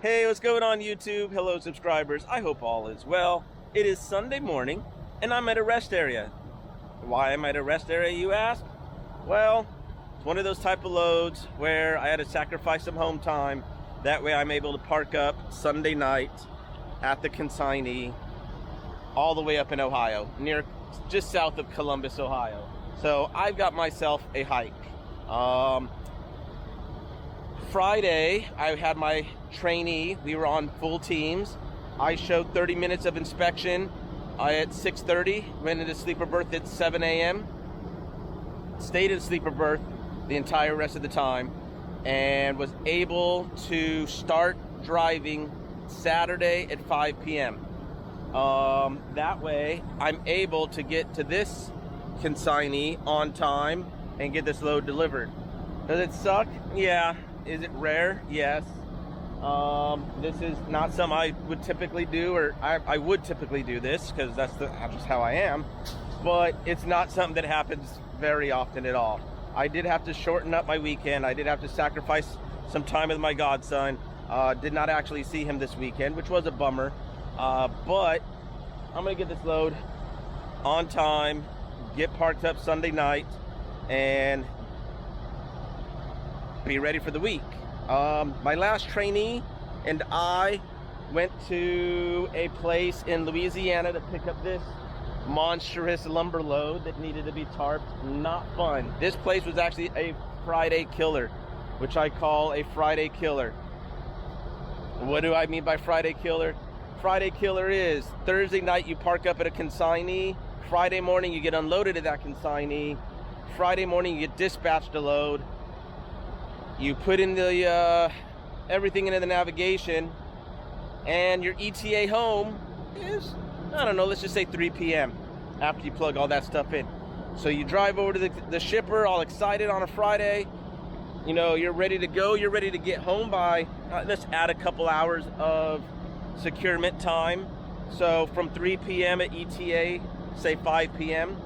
Hey, what's going on YouTube? Hello subscribers, I hope all is well. It is Sunday morning and I'm at a rest area. Why am I at a rest area, you ask? Well, it's one of those type of loads where I had to sacrifice some home time. That way I'm able to park up Sunday night at the consignee all the way up in Ohio, just south of Columbus, Ohio. So I've got myself a hike. Friday, I had my trainee. We were on full teams. I showed 30 minutes of inspection at 6:30, went into sleeper berth at 7 a.m., stayed in sleeper berth the entire rest of the time, and was able to start driving Saturday at 5 p.m. That way, I'm able to get to this consignee on time and get this load delivered. Does it suck? Yeah. Is it rare? Yes. This is not something I would typically do, or I would typically do this because that's just how I am, but it's not something that happens very often at all. I did have to shorten up my weekend. I did have to sacrifice some time with my godson. Did not actually see him this weekend, which was a bummer, but I'm gonna get this load on time, get parked up Sunday night, and be ready for the week. My last trainee and I went to a place in Louisiana to pick up this monstrous lumber load that needed to be tarped. Not fun. This place was actually a Friday killer, which I call a Friday killer. What do I mean by Friday killer? Friday killer is Thursday night you park up at a consignee, Friday morning you get unloaded at that consignee, Friday morning you get dispatched a load, you put in the everything into the navigation, and your ETA home is, I don't know, let's just say 3 p.m. after you plug all that stuff in. So you drive over to the shipper all excited on a Friday. You know, you're ready to go. You're ready to get home by, let's add a couple hours of securement time. So from 3 p.m. at ETA, say 5 p.m.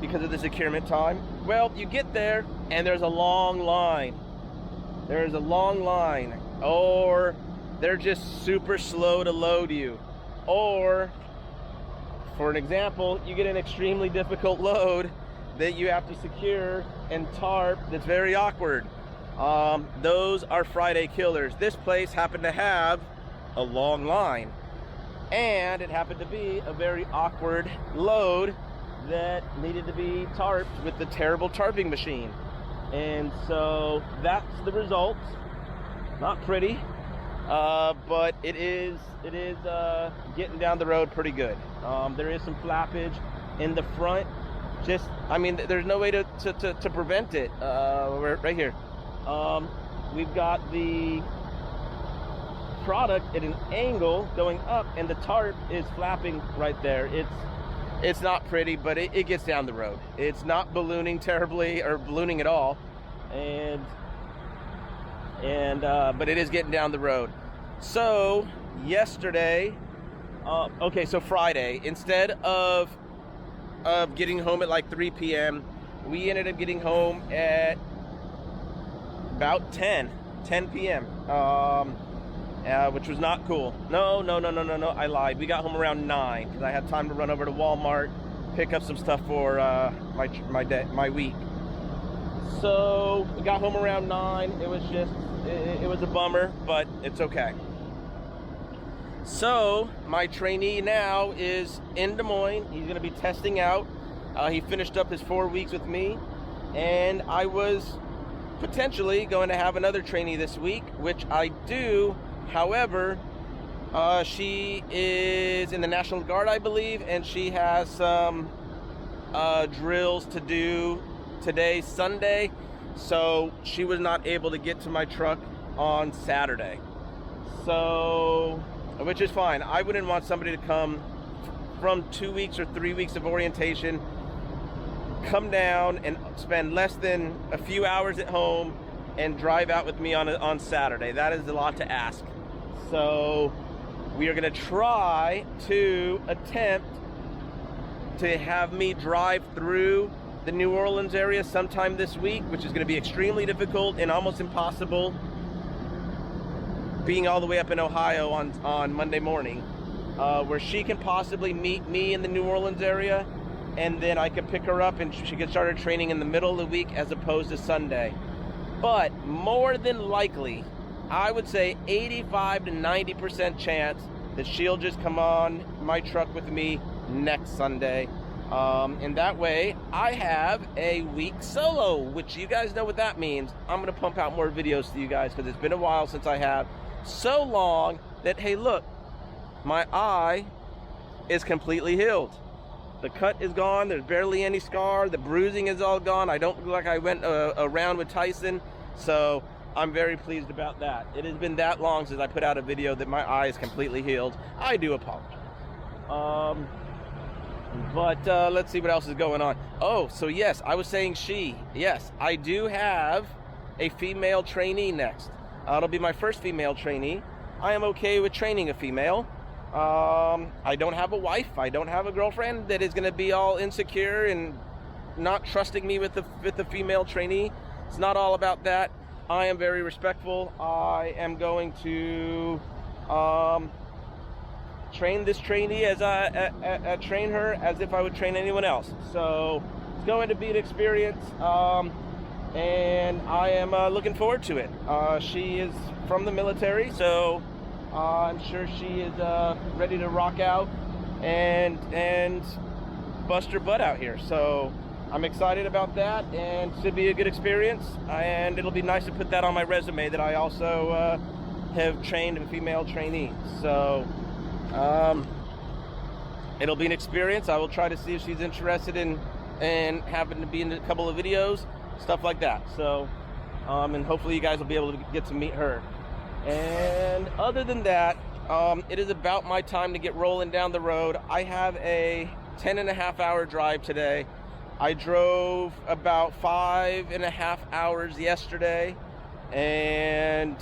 because of the securement time. Well, you get there and there's a long line. There's a long line, or they're just super slow to load you. Or, for an example, you get an extremely difficult load that you have to secure and tarp that's very awkward. Those are Friday killers. This place happened to have a long line, and it happened to be a very awkward load that needed to be tarped with the terrible tarping machine. And so that's the result. Not pretty, but it is getting down the road pretty good. There is some flappage in the front. I mean, there's no way to prevent it. Right here. We've got the product at an angle going up, and the tarp is flapping right there. It's not pretty, but it gets down the road. It's not ballooning terribly, or ballooning at all, but it is getting down the road. So yesterday, so Friday, instead of getting home at like 3 p.m., we ended up getting home at about 10 p.m. Which was not cool. No, I lied. We got home around 9 because I had time to run over to Walmart, pick up some stuff for my week. So we got home around 9. It was a bummer, but it's okay. So my trainee now is in Des Moines. He's going to be testing out. He finished up his 4 weeks with me, and I was potentially going to have another trainee this week, which I do. However, she is in the National Guard, I believe, and she has some drills to do today, Sunday, so she was not able to get to my truck on Saturday. So, which is fine. I wouldn't want somebody to come from 2 weeks or 3 weeks of orientation, come down and spend less than a few hours at home and drive out with me on Saturday. That is a lot to ask. So we are going to try to attempt to have me drive through the New Orleans area sometime this week, which is going to be extremely difficult and almost impossible being all the way up in Ohio on Monday morning, where she can possibly meet me in the New Orleans area, and then I could pick her up and she could start her training in the middle of the week as opposed to Sunday. But more than likely, I would say 85 to 90% chance that she'll just come on my truck with me next Sunday. And that way I have a week solo, which you guys know what that means. I'm gonna pump out more videos to you guys because it's been a while since I have. So long that, hey, look, my eye is completely healed. The cut is gone. There's barely any scar. The bruising is all gone. I don't look like I went around with Tyson. So I'm very pleased about that. It has been that long since I put out a video that my eye is completely healed. I do apologize. But let's see what else is going on. Oh, so yes, I was saying she. Yes, I do have a female trainee next. It'll be my first female trainee. I am okay with training a female. I don't have a wife. I don't have a girlfriend that is going to be all insecure and not trusting me with the female trainee. It's not all about that. I am very respectful. I am going to train this trainee as I train her as if I would train anyone else. So it's going to be an experience, and I am looking forward to it. She is from the military, so I'm sure she is ready to rock out and bust her butt out here. So I'm excited about that, and it should be a good experience, and it'll be nice to put that on my resume that I also have trained a female trainee. So it'll be an experience. I will try to see if she's interested in having to be in a couple of videos, stuff like that. So and hopefully you guys will be able to get to meet her. And other than that, it is about my time to get rolling down the road. I have a 10.5-hour drive today. I drove about 5.5 hours yesterday and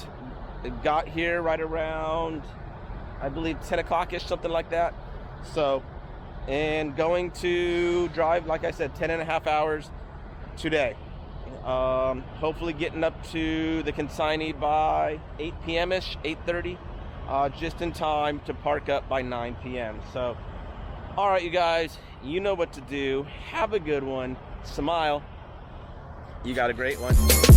got here right around, I believe, 10 o'clock-ish, something like that. So, and going to drive, like I said, 10.5 hours today. Hopefully getting up to the consignee by 8 p.m.-ish, 8:30, just in time to park up by 9 p.m. So, all right, you guys, you know what to do. Have a good one. Smile. You got a great one.